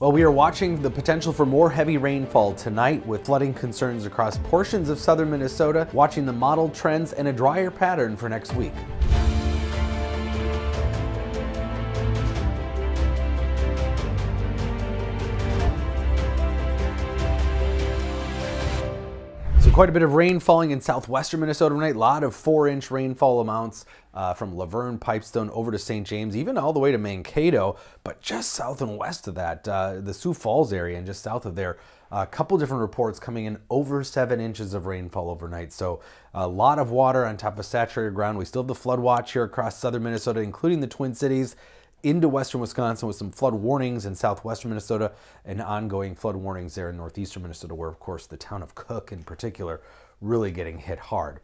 Well, we are watching the potential for more heavy rainfall tonight with flooding concerns across portions of southern Minnesota, watching the model trends and a drier pattern for next week. Quite a bit of rain falling in southwestern Minnesota tonight. A lot of 4-inch rainfall amounts from Laverne, Pipestone over to St. James, even all the way to Mankato. But just south and west of that, the Sioux Falls area and just south of there, a couple different reports coming in over 7 inches of rainfall overnight. So a lot of water on top of saturated ground. We still have the flood watch here across southern Minnesota, including the Twin Cities, into western Wisconsin with some flood warnings in southwestern Minnesota and ongoing flood warnings there in northeastern Minnesota, where of course the town of Cook in particular really getting hit hard.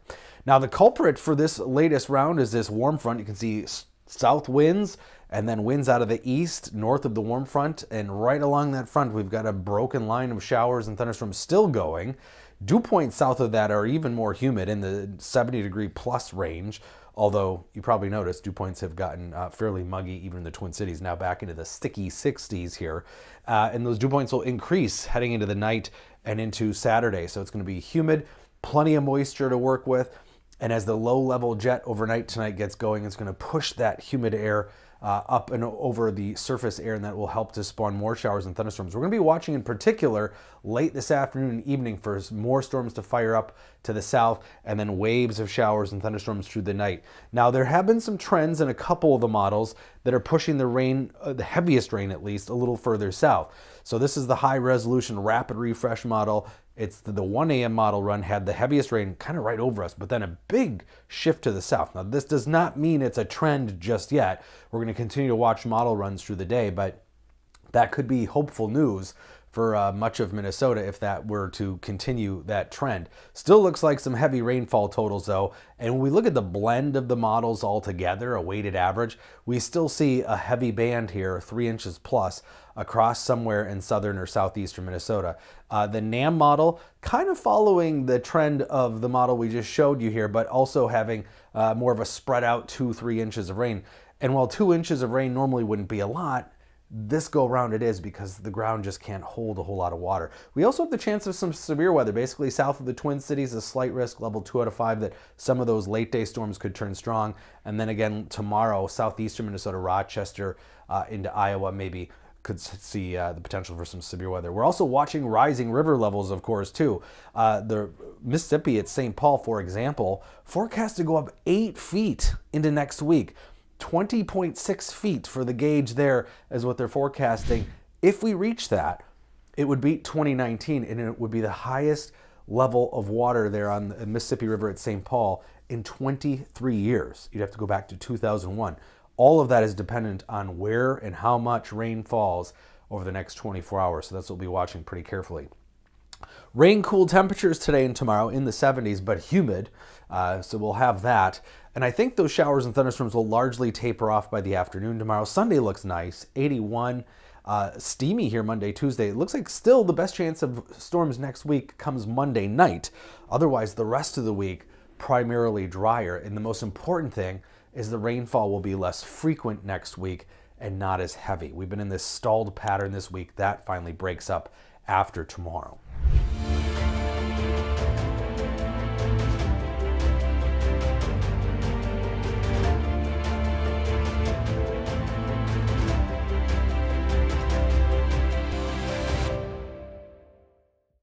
Now the culprit for this latest round is this warm front. You can see south winds and then winds out of the east north of the warm front, and right along that front we've got a broken line of showers and thunderstorms still going. Dew points south of that are even more humid in the 70-degree plus range. Although you probably noticed dew points have gotten fairly muggy, even in the Twin Cities, now back into the sticky 60s here. And those dew points will increase heading into the night and into Saturday. So it's going to be humid, plenty of moisture to work with. And as the low-level jet overnight tonight gets going, it's going to push that humid air up and over the surface air, and that will help to spawn more showers and thunderstorms. We're going to be watching in particular late this afternoon and evening for more storms to fire up to the south, and then waves of showers and thunderstorms through the night. Now there have been some trends in a couple of the models that are pushing the rain, the heaviest rain at least, a little further south. So this is the high resolution rapid refresh model. It's the 1 a.m. model run had the heaviest rain kind of right over us, but then a big shift to the south. Now this does not mean it's a trend just yet. We're going to continue to watch model runs through the day, but that could be hopeful news for much of Minnesota if that were to continue that trend. Still looks like some heavy rainfall totals though, and when we look at the blend of the models all together, a weighted average, we still see a heavy band here, 3 inches plus, across somewhere in southern or southeastern Minnesota. The NAM model kind of following the trend of the model we just showed you here, but also having more of a spread out 2-3 inches of rain. And while 2 inches of rain normally wouldn't be a lot, this go around it is, because the ground just can't hold a whole lot of water. We also have the chance of some severe weather. Basically south of the Twin Cities, a slight risk, level 2 out of 5, that some of those late day storms could turn strong. And then again tomorrow, southeastern Minnesota, Rochester into Iowa maybe could see the potential for some severe weather. We're also watching rising river levels, of course, too. The Mississippi at St. Paul, for example, forecast to go up 8 feet into next week. 20.6 feet for the gauge there is what they're forecasting. If we reach that, it would beat 2019, and it would be the highest level of water there on the Mississippi River at St. Paul in 23 years. You'd have to go back to 2001. All of that is dependent on where and how much rain falls over the next 24 hours. So that's what we'll be watching pretty carefully. Rain cool temperatures today and tomorrow in the 70s, but humid. So we'll have that. And I think those showers and thunderstorms will largely taper off by the afternoon tomorrow. Sunday looks nice, 81. Steamy here Monday, Tuesday. It looks like still the best chance of storms next week comes Monday night. Otherwise, the rest of the week, primarily drier. And the most important thing is the rainfall will be less frequent next week and not as heavy. We've been in this stalled pattern this week. That finally breaks up after tomorrow.